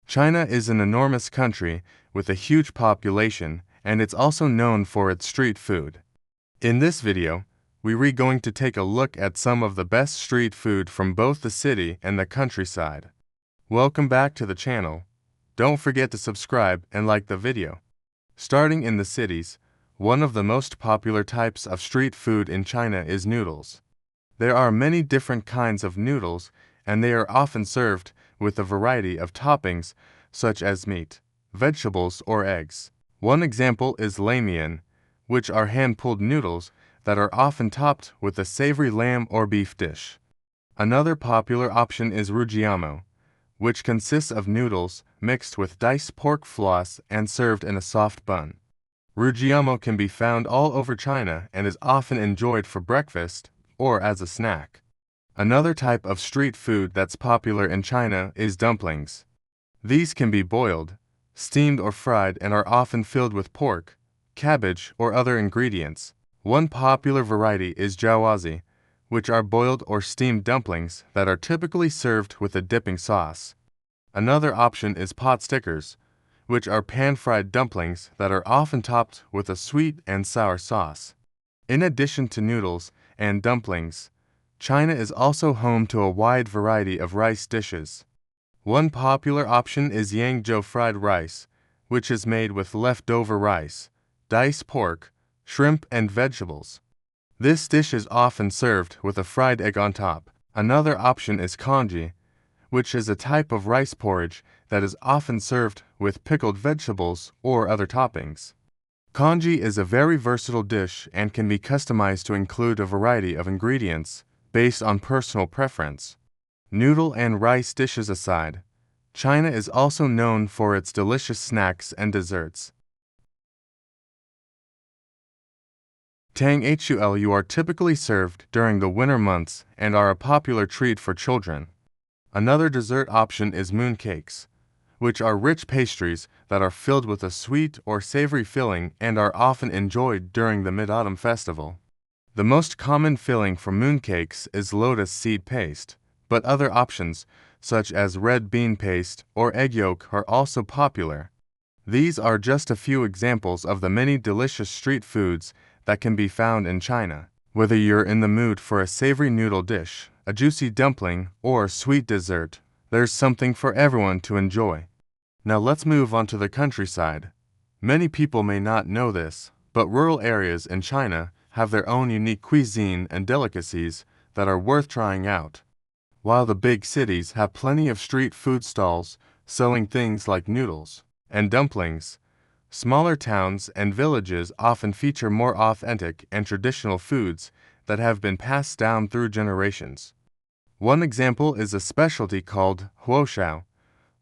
China is an enormous country with a huge population, and it's also known for its street food. In this video, we're going to take a look at some of the best street food from both the city and the countryside. Welcome back to the channel. Don't forget to subscribe and like the video. Starting in the cities, one of the most popular types of street food in China is noodles. There are many different kinds of noodles, and they are often served with a variety of toppings such as meat, vegetables, or eggs. One example is ramen, which are hand-pulled noodles that are often topped with a savory lamb or beef dish. Another popular option is rujiamo, which consists of noodles mixed with diced pork floss and served in a soft bun. Rujiamo can be found all over China and is often enjoyed for breakfast or as a snack. Another type of street food that's popular in China is dumplings. These can be boiled, steamed, or fried and are often filled with pork, cabbage, or other ingredients. One popular variety is jiaozi, which are boiled or steamed dumplings that are typically served with a dipping sauce. Another option is pot stickers, which are pan-fried dumplings that are often topped with a sweet and sour sauce. In addition to noodles and dumplings, China is also home to a wide variety of rice dishes. One popular option is yangzhou fried rice, which is made with leftover rice, diced pork, shrimp, and vegetables. This dish is often served with a fried egg on top. Another option is congee, which is a type of rice porridge that is often served with pickled vegetables or other toppings. Congee is a very versatile dish and can be customized to include a variety of ingredients based on personal preference. Noodle and rice dishes aside, China is also known for its delicious snacks and desserts. Entails are typically served during the winter months and are a popular treat for children. Another dessert option is mooncakes, which are rich pastries that are filled with a sweet or savory filling and are often enjoyed during the Mid-Autumn Festival. The most common filling for mooncakes is lotus seed paste, but other options, such as red bean paste or egg yolk, are also popular. These are just a few examples of the many delicious street foods that can be found in China. Whether you're in the mood for a savory noodle dish, a juicy dumpling, or a sweet dessert, there's something for everyone to enjoy. Now let's move on to the countryside. Many people may not know this, but rural areas in China have their own unique cuisine and delicacies that are worth trying out. While the big cities have plenty of street food stalls selling things like noodles and dumplings, smaller towns and villages often feature more authentic and traditional foods that have been passed down through generations. One example is a specialty called huoshao,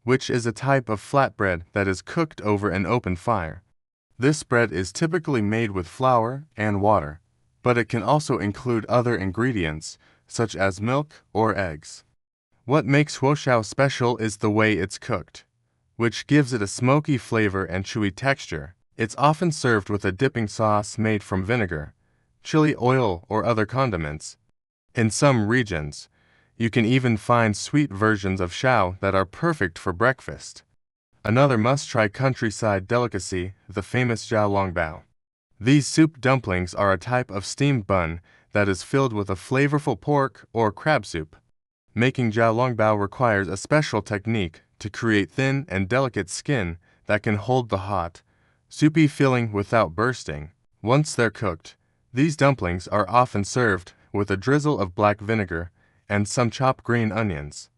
which is a type of flatbread that is cooked over an open fire. This bread is typically made with flour and water, but it can also include other ingredients, such as milk or eggs. What makes huoshao special is the way it's cooked, which gives it a smoky flavor and chewy texture. It's often served with a dipping sauce made from vinegar, chili oil, or other condiments. In some regions, you can even find sweet versions of shao that are perfect for breakfast. Another must-try countryside delicacy, the famous jiaolongbao. These soup dumplings are a type of steamed bun that is filled with a flavorful pork or crab soup. Making jiaolongbao requires a special technique to create thin and delicate skin that can hold the hot, soupy filling without bursting. Once they're cooked, these dumplings are often served with a drizzle of black vinegar and some chopped green onions.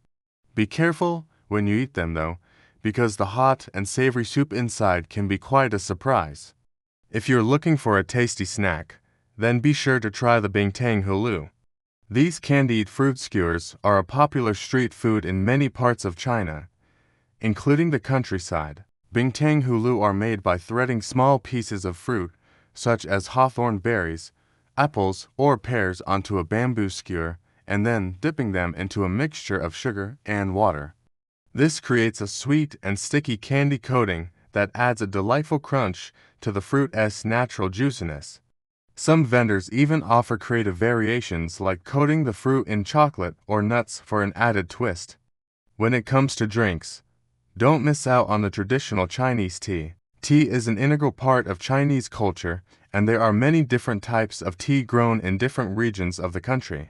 Be careful when you eat them though, because the hot and savory soup inside can be quite a surprise. If you're looking for a tasty snack, then be sure to try the bingtang hulu. These candied fruit skewers are a popular street food in many parts of China, including the countryside. Bingtang hulu are made by threading small pieces of fruit, such as hawthorn berries, apples, or pears onto a bamboo skewer and then dipping them into a mixture of sugar and water. This creates a sweet and sticky candy coating that adds a delightful crunch to the fruit's natural juiciness. Some vendors even offer creative variations like coating the fruit in chocolate or nuts for an added twist. When it comes to drinks, Don't miss out on the traditional Chinese tea. Tea is an integral part of Chinese culture, and there are many different types of tea grown in different regions of the country.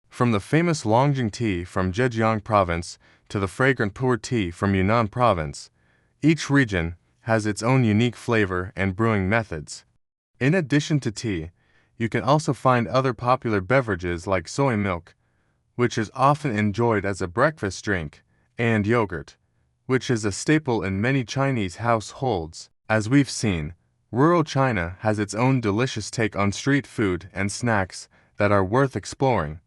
From the famous Longjing tea from Zhejiang province to the fragrant pu'er tea from Yunnan province, each region has its own unique flavor and brewing methods. In addition to tea, you can also find other popular beverages like soy milk, which is often enjoyed as a breakfast drink, and yogurt, which is a staple in many Chinese households. As we've seen, rural China has its own delicious take on street food and snacks that are worth exploring.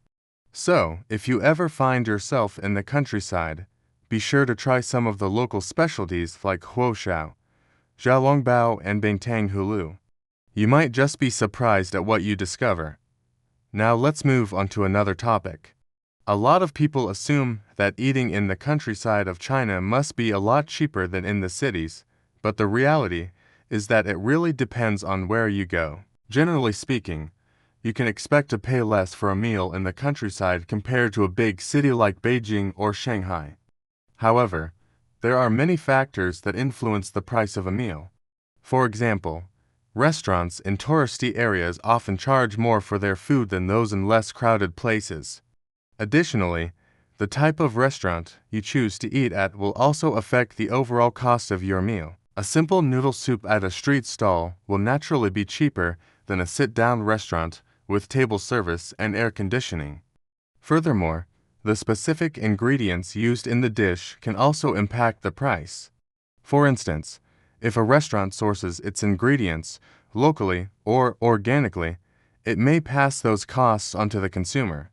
So, if you ever find yourself in the countryside, be sure to try some of the local specialties like huoshao, xiaolongbao, and bingtang hulu. You might just be surprised at what you discover. Now let's move on to another topic. A lot of people assume that eating in the countryside of China must be a lot cheaper than in the cities, but the reality is that it really depends on where you go. Generally speaking, you can expect to pay less for a meal in the countryside compared to a big city like Beijing or Shanghai. However, there are many factors that influence the price of a meal. For example, restaurants in touristy areas often charge more for their food than those in less crowded places. Additionally, the type of restaurant you choose to eat at will also affect the overall cost of your meal. A simple noodle soup at a street stall will naturally be cheaper than a sit-down restaurant with table service and air conditioning. Furthermore, the specific ingredients used in the dish can also impact the price. For instance, if a restaurant sources its ingredients locally or organically, it may pass those costs onto the consumer.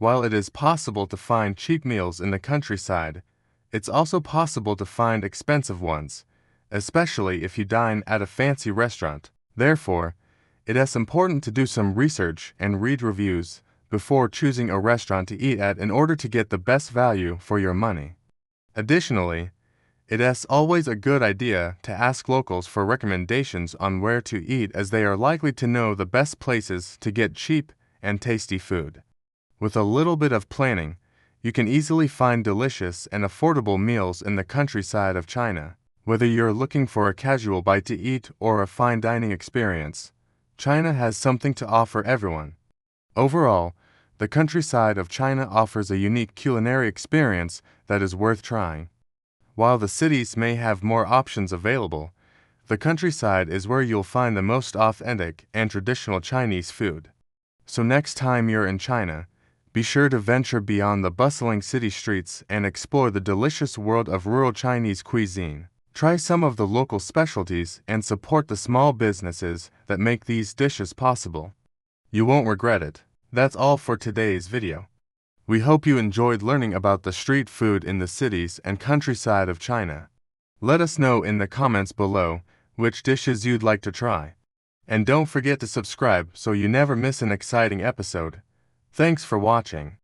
While it is possible to find cheap meals in the countryside, it's also possible to find expensive ones, especially if you dine at a fancy restaurant. Therefore, it is important to do some research and read reviews before choosing a restaurant to eat at in order to get the best value for your money. Additionally, it is always a good idea to ask locals for recommendations on where to eat, as they are likely to know the best places to get cheap and tasty food. With a little bit of planning, you can easily find delicious and affordable meals in the countryside of China. Whether you're looking for a casual bite to eat or a fine dining experience, China has something to offer everyone. Overall, the countryside of China offers a unique culinary experience that is worth trying. While the cities may have more options available, the countryside is where you'll find the most authentic and traditional Chinese food. So next time you're in China, be sure to venture beyond the bustling city streets and explore the delicious world of rural Chinese cuisine. Try some of the local specialties and support the small businesses that make these dishes possible. You won't regret it. That's all for today's video. We hope you enjoyed learning about the street food in the cities and countryside of China. Let us know in the comments below which dishes you'd like to try. And don't forget to subscribe so you never miss an exciting episode. Thanks for watching.